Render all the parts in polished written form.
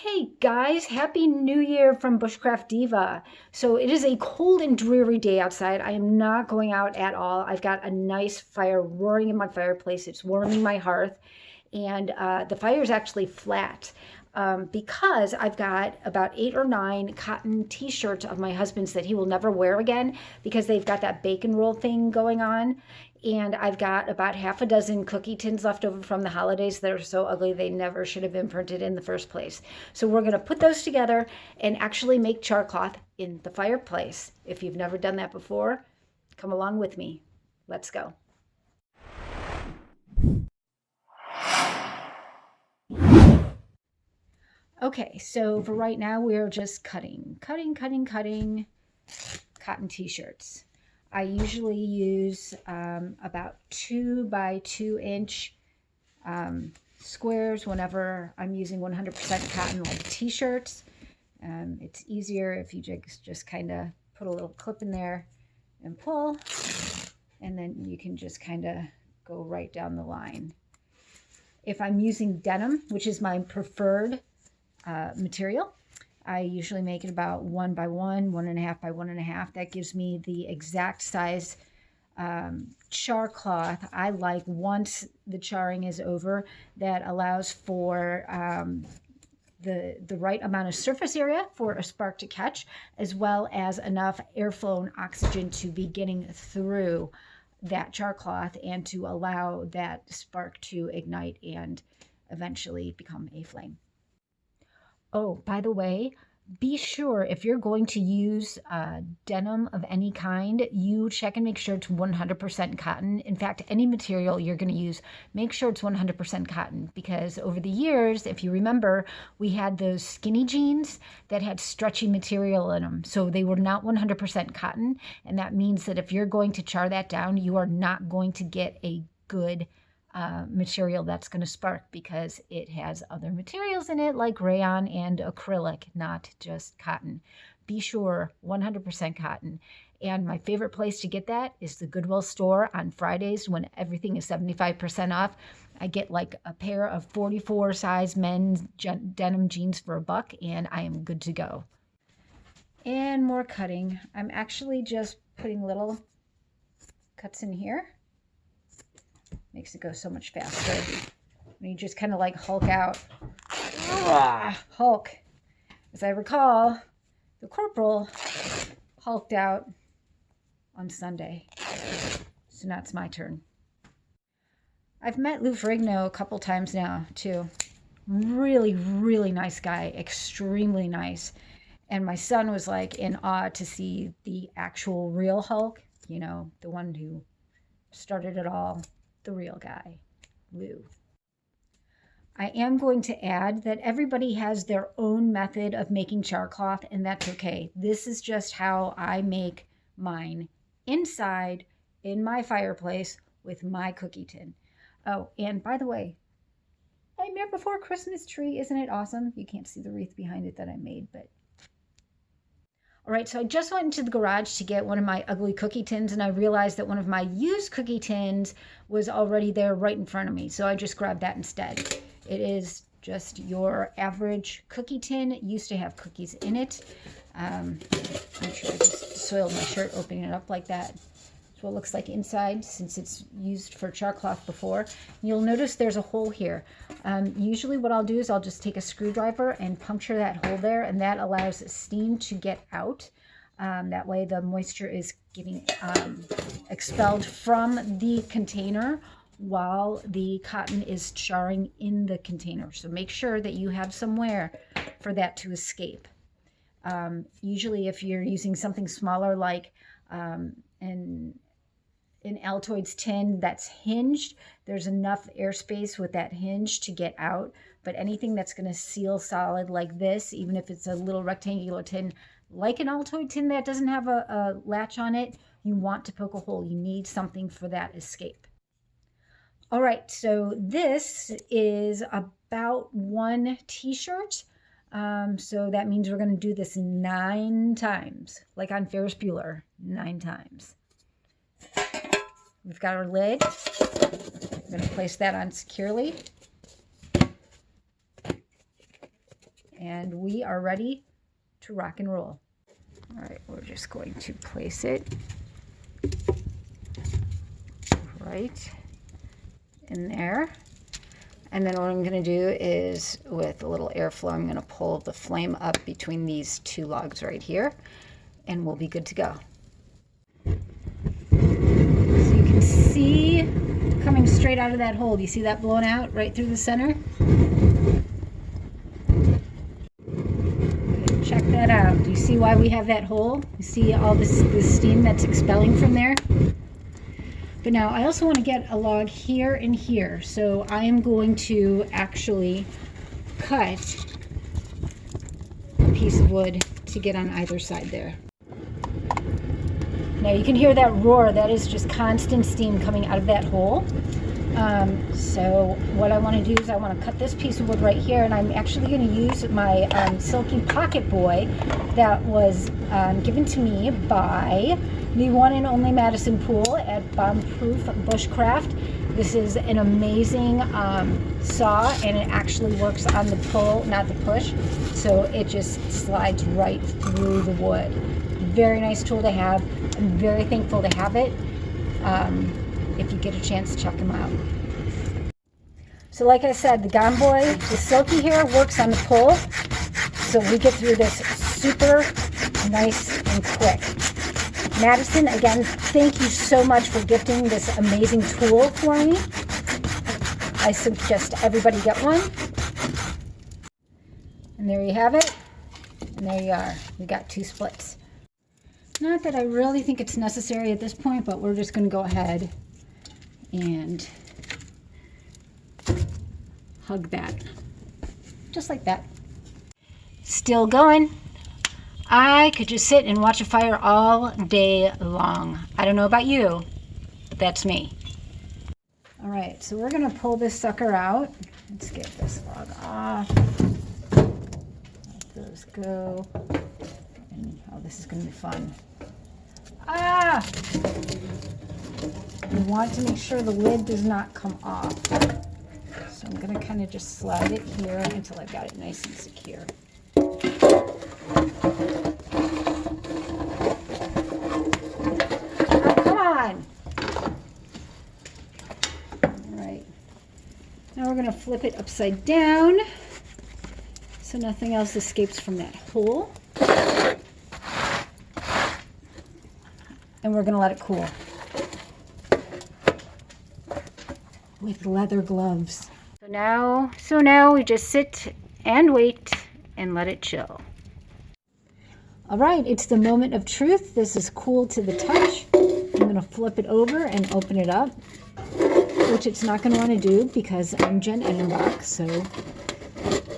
Hey guys, Happy New Year from Bushcraft Diva. So it is a cold and dreary day outside. I am not going out at all. I've got a nice fire roaring in my fireplace. It's warming my hearth, and the fire is actually flat because I've got about 8 or 9 cotton t-shirts of my husband's that he will never wear again because they've got that bacon roll thing going on. And I've got about half a dozen cookie tins left over from the holidays that are so ugly they never should have been printed in the first place. So we're going to put those together and actually make charcloth in the fireplace. If you've never done that before, come along with me. Let's go. Okay, so for right now, we're just cutting cotton t-shirts. I usually use about 2 by 2 inch squares whenever I'm using 100% cotton like t-shirts. It's easier if you just kind of put a little clip in there and pull, and then you can just kind of go right down the line. If I'm using denim, which is my preferred material, I usually make it about 1 by 1, 1.5 by 1.5. That gives me the exact size char cloth I like once the charring is over. That allows for the right amount of surface area for a spark to catch, as well as enough airflow and oxygen to be getting through that char cloth and to allow that spark to ignite and eventually become a flame. Oh, by the way, be sure if you're going to use denim of any kind, you check and make sure it's 100% cotton. In fact, any material you're going to use, make sure it's 100% cotton, because over the years, if you remember, we had those skinny jeans that had stretchy material in them. So they were not 100% cotton. And that means that if you're going to char that down, you are not going to get a good material that's going to spark, because it has other materials in it like rayon and acrylic, not just cotton. Be sure 100% cotton. And my favorite place to get that is the Goodwill store on Fridays when everything is 75% off. I get like a pair of 44 size men's denim jeans for $1, and I am good to go. And more cutting. I'm actually just putting little cuts in here. Makes it go so much faster when you just kind of like Hulk out. Hulk. As I recall, the Corporal hulked out on Sunday. So now it's my turn. I've met Lou Ferrigno a couple times now too. Really, really nice guy. Extremely nice. And my son was like in awe to see the actual real Hulk. You know, the one who started it all. The real guy, Lou. I am going to add that everybody has their own method of making charcloth, and that's okay. This is just how I make mine inside in my fireplace with my cookie tin. Oh, and by the way, Nightmare Before Christmas tree, isn't it awesome? You can't see the wreath behind it that I made, but all right, so I just went into the garage to get one of my ugly cookie tins, and I realized that one of my used cookie tins was already there right in front of me. So I just grabbed that instead. It is just your average cookie tin. It used to have cookies in it. I'm sure I just soiled my shirt opening it up like that. That's what it looks like inside, since it's used for charcloth before. You'll notice there's a hole here. Usually what I'll do is I'll just take a screwdriver and puncture that hole there, and that allows steam to get out. That way the moisture is getting expelled from the container while the cotton is charring in the container. So make sure that you have somewhere for that to escape. Usually if you're using something smaller like an Altoids tin that's hinged, there's enough airspace with that hinge to get out. But anything that's going to seal solid like this, even if it's a little rectangular tin like an Altoid tin that doesn't have a latch on it, you want to poke a hole. You need something for that escape. All right, so this is about 1 t-shirt. So that means we're going to do this 9 times, like on Ferris Bueller, 9 times. We've got our lid. I'm going to place that on securely. and we are ready to rock and roll. All right, we're just going to place it right in there. And then what I'm going to do is, with a little airflow, I'm going to pull the flame up between these two logs right here, and we'll be good to go. So you can see coming straight out of that hole. Do you see that blown out right through the center? Okay, check that out. Do you see why we have that hole? You see all this steam that's expelling from there? But now I also want to get a log here and here, so I am going to actually cut a piece of wood to get on either side there. Now you can hear that roar. That is just constant steam coming out of that hole. So what I want to do is I want to cut this piece of wood right here, and I'm actually going to use my Silky Pocketboy that was given to me by the one and only Madison Poole at Bombproof Bushcraft. This is an amazing saw, and it actually works on the pull, not the push, so it just slides right through the wood. Very nice tool to have. I'm very thankful to have it. If you get a chance, check them out. So like I said, the Bombboy, the Silky here, works on the pull, so we get through this super nice and quick. Madison, again, thank you so much for gifting this amazing tool for me. I suggest everybody get one. And there you have it. And there you are. We got two splits. Not that I really think it's necessary at this point, but we're just going to go ahead and hug that. Just like that. Still going. I could just sit and watch a fire all day long. I don't know about you, but that's me. All right, so we're gonna pull this sucker out. Let's get this log off. Let those go. And, oh, this is gonna be fun. Ah! You want to make sure the lid does not come off. So I'm gonna kind of just slide it here until I've got it nice and secure. Now we're going to flip it upside down so nothing else escapes from that hole. And we're going to let it cool with leather gloves. So now we just sit and wait and let it chill. All right, it's the moment of truth. This is cool to the touch. I'm going to flip it over and open it up, which it's not going to want to do because I'm Jen Edenbach, so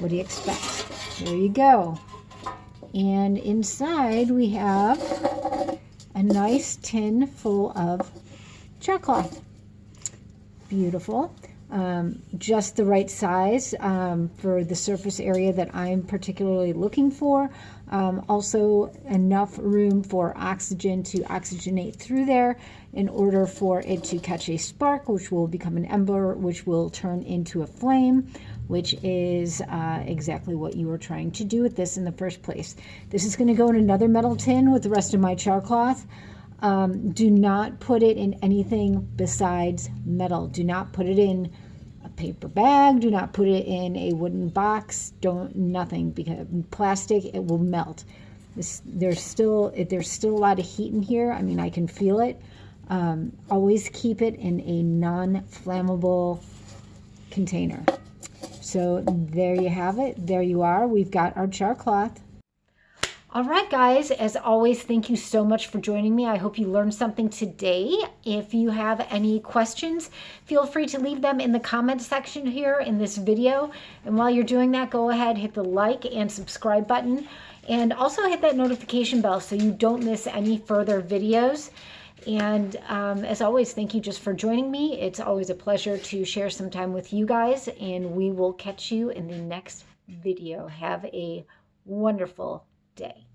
what do you expect? There you go. And inside we have a nice tin full of charcloth. Beautiful. Just the right size for the surface area that I'm particularly looking for. Also enough room for oxygen to oxygenate through there in order for it to catch a spark, which will become an ember, which will turn into a flame, which is exactly what you were trying to do with this in the first place. This is going to go in another metal tin with the rest of my charcloth. Do not put it in anything besides metal. Do not put it in a paper bag. Do not put it in a wooden box. Nothing, because plastic, it will melt. There's still a lot of heat in here. I mean, I can feel it. Always keep it in a non-flammable container. So there you have it. There you are. We've got our charcloth. All right, guys, as always, thank you so much for joining me. I hope you learned something today. If you have any questions, feel free to leave them in the comment section here in this video. And while you're doing that, go ahead, hit the like and subscribe button. And also hit that notification bell so you don't miss any further videos. And as always, thank you just for joining me. It's always a pleasure to share some time with you guys. And we will catch you in the next video. Have a wonderful day.